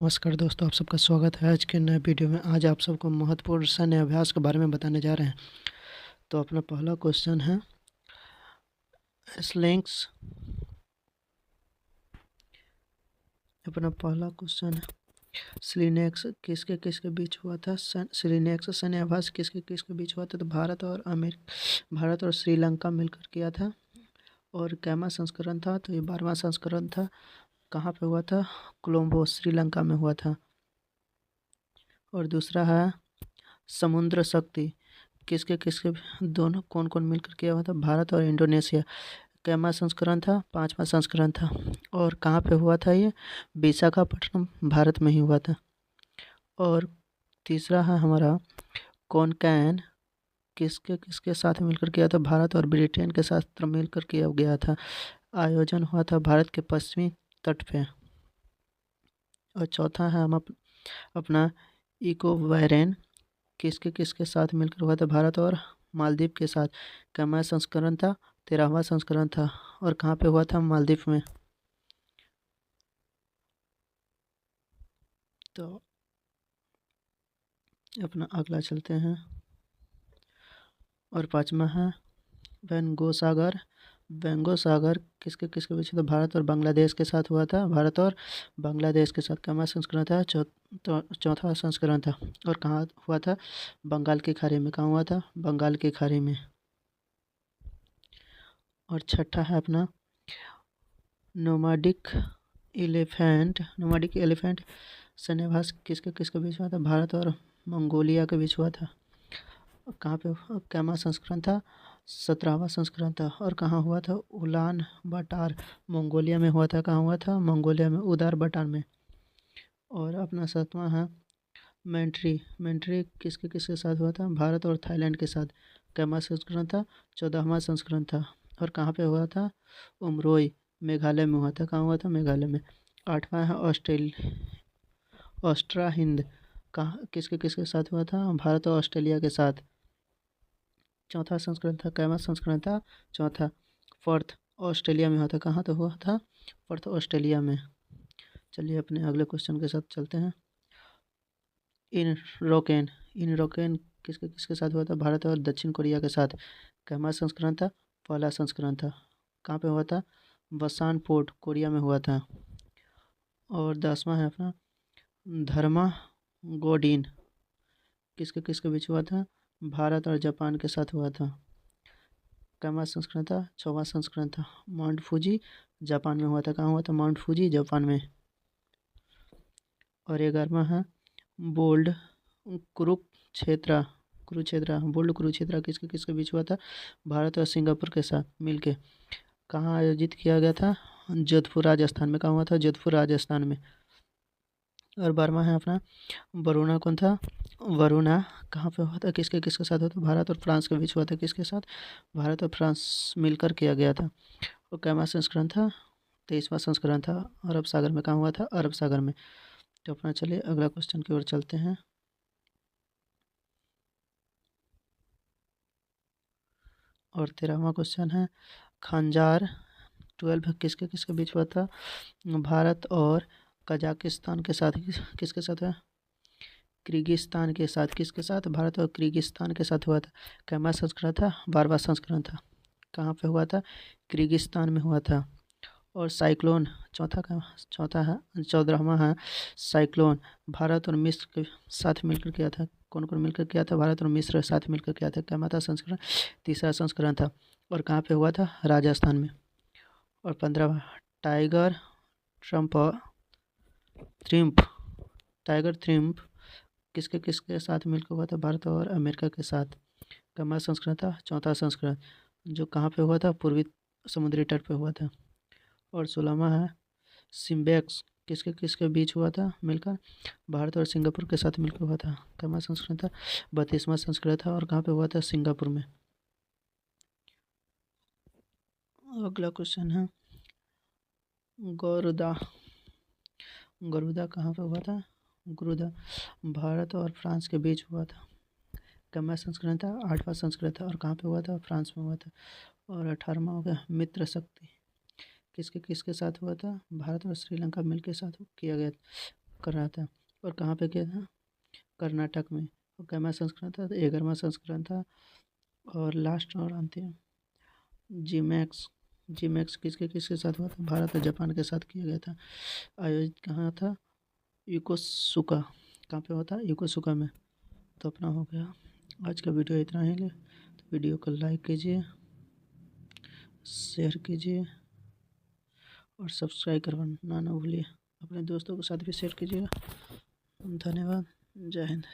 नमस्कार दोस्तों, आप सबका स्वागत है आज के नए वीडियो में। आज आप सबको महत्वपूर्ण सैन्य अभ्यास के बारे में बताने जा रहे हैं। तो अपना पहला क्वेश्चन है स्लिंग्स। अपना पहला क्वेश्चन है स्लिनेक्स किसके किसके बीच हुआ था। स्लिनेक्स सैन्य अभ्यास किसके किसके बीच हुआ था। तो भारत और श्रीलंका मिलकर किया था। और कैमा संस्करण था, तो ये 12वां संस्करण था। कहाँ पे हुआ था? कोलंबो, श्रीलंका में हुआ था। और दूसरा है समुद्र शक्ति किसके किसके दोनों कौन कौन मिलकर किया हुआ था। भारत और इंडोनेशिया। कैमा संस्करण था, 5वां संस्करण था। और कहाँ पे हुआ था ये? विशाखापट्टनम, भारत में ही हुआ था। और तीसरा है हमारा कॉनकैन किसके किसके साथ मिलकर किया था। भारत और ब्रिटेन के साथ मिलकर किया गया था। आयोजन हुआ था भारत के पश्चिमी तट पे। और चौथा है अपना इकोवैरन किसके किसके साथ मिलकर हुआ था। भारत और मालदीव के साथ। कैमा संस्करण था, 13वां संस्करण था। और कहाँ पे हुआ था? मालदीव में। तो अपना अगला चलते हैं। और पाँचवा है बेंगो सागर किसके किसके बीच था। भारत और बांग्लादेश के साथ हुआ था। भारत और बांग्लादेश के साथ। कैमा संस्करण था, चौथा संस्करण था। और कहाँ हुआ था? बंगाल की खाड़ी में। कहाँ हुआ था? बंगाल की खाड़ी में। और छठा है अपना नोमाडिक एलिफेंट सन्निवास किसके किसके बीच हुआ था। भारत और मंगोलिया के बीच हुआ था। कहाँ पे? कैमा संस्करण था, 17वां संस्करण था। और कहाँ हुआ था? उलान बाटार, मंगोलिया में हुआ था। कहाँ हुआ था? मंगोलिया में, उदार बाटार में। और अपना 7वां है मेंट्री किसके किसके साथ हुआ था। भारत और थाईलैंड के साथ। कैमा संस्करण था, 14वां संस्करण था। और कहाँ पे हुआ था? उमरोई, मेघालय में हुआ था। कहाँ हुआ था? मेघालय में। 8वां है ऑस्ट्रा हिंद कहाँ किसके किसके साथ हुआ था। भारत और ऑस्ट्रेलिया के साथ। चौथा संस्करण था, कैमा संस्करण था, चौथा। फोर्थ ऑस्ट्रेलिया में हुआ था। कहाँ तो हुआ था? फोर्थ ऑस्ट्रेलिया में। चलिए अपने अगले क्वेश्चन के साथ चलते हैं। इन रोकेन किसके किसके साथ हुआ था। भारत और दक्षिण कोरिया के साथ। कैमा संस्करण था, पहला संस्करण था। कहाँ पे हुआ था? बसान पोर्ट, कोरिया में हुआ था। और 10वां है अपना धर्मा गोडीन किसके किसके बीच हुआ था। भारत और जापान के साथ हुआ था। कैमा संस्करण था, 6वां संस्करण था। माउंट फूजी, जापान में हुआ था। कहाँ हुआ था? माउंट फूजी, जापान में। और 11वां है बोल्ड कुरुक्षेत्रा किसके किसके बीच हुआ था। भारत और सिंगापुर के साथ मिलके। कहाँ आयोजित किया गया था? जोधपुर, राजस्थान में। कहाँ हुआ था? जोधपुर, राजस्थान में। और 12वां है अपना वरुणा कौन था? वरुणा कहाँ पे हुआ था? किसके किसके साथ हुआ था। भारत और फ्रांस के बीच हुआ था। किसके साथ? भारत और फ्रांस मिलकर किया गया था। और कैमा संस्करण था, 23वां संस्करण था। अरब सागर में। कहाँ हुआ था? अरब सागर में। तो अपना चलिए अगला क्वेश्चन की ओर चलते हैं। और 13वां क्वेश्चन है खंजार 12 किसके किसके बीच हुआ था। भारत और कजाकिस्तान के साथ। किसके साथ है? किर्गिस्तान के साथ। किसके साथ? भारत और किर्गिस्तान के साथ हुआ था। कैमा संस्करण था, 12वां संस्करण था। कहाँ पे हुआ था? किर्गिस्तान में हुआ था। और साइक्लोन चौथा है, 14वां है साइक्लोन। भारत और मिस्र के साथ मिलकर किया था। कौन कौन मिलकर किया था? भारत और मिस्र साथ मिलकर किया था। कैमा था संस्करण? तीसरा संस्करण था। और कहाँ पे हुआ था? राजस्थान में। और 15वां टाइगर ट्रम्प थ्रिम्प टाइगर थ्रिम्प किसके किसके साथ मिलकर हुआ था। भारत और अमेरिका के साथ। कैमा संस्करण था, चौथा संस्करण। जो कहाँ पे हुआ था? पूर्वी समुद्री तट पे हुआ था। और 16वां है सिम्बेक्स किसके किसके बीच हुआ था मिलकर। भारत और सिंगापुर के साथ मिलकर हुआ था। कैमा संस्करण था, 32वां संस्करण था। और कहाँ पे हुआ था? सिंगापुर में। अगला क्वेश्चन है गरुदा गरुदा कहाँ पे हुआ था? गुरुदा भारत और फ्रांस के बीच हुआ था। कैमा संस्करण था, 8वां संस्करण था। और कहाँ पे हुआ था? फ्रांस में हुआ था। और 18वां हो गया मित्र शक्ति किसके किसके साथ हुआ था। भारत और श्रीलंका मिल के साथ किया गया था। कर रहा था। और कहाँ पे किया था? कर्नाटक में। और कैमा संस्करण था? 11वां संस्करण था। और लास्ट और अंतिम जीमैक्स। जीमैक्स किसके किसके साथ हुआ था? भारत और जापान के साथ किया गया था। आयोजित कहाँ था? योकोसुका। कहाँ पे होता है? योकोसुका में। तो अपना हो गया आज का वीडियो इतना ही। तो वीडियो को लाइक कीजिए, शेयर कीजिए और सब्सक्राइब करवाना ना भूलिए। अपने दोस्तों के साथ भी शेयर कीजिएगा। धन्यवाद। जय हिंद।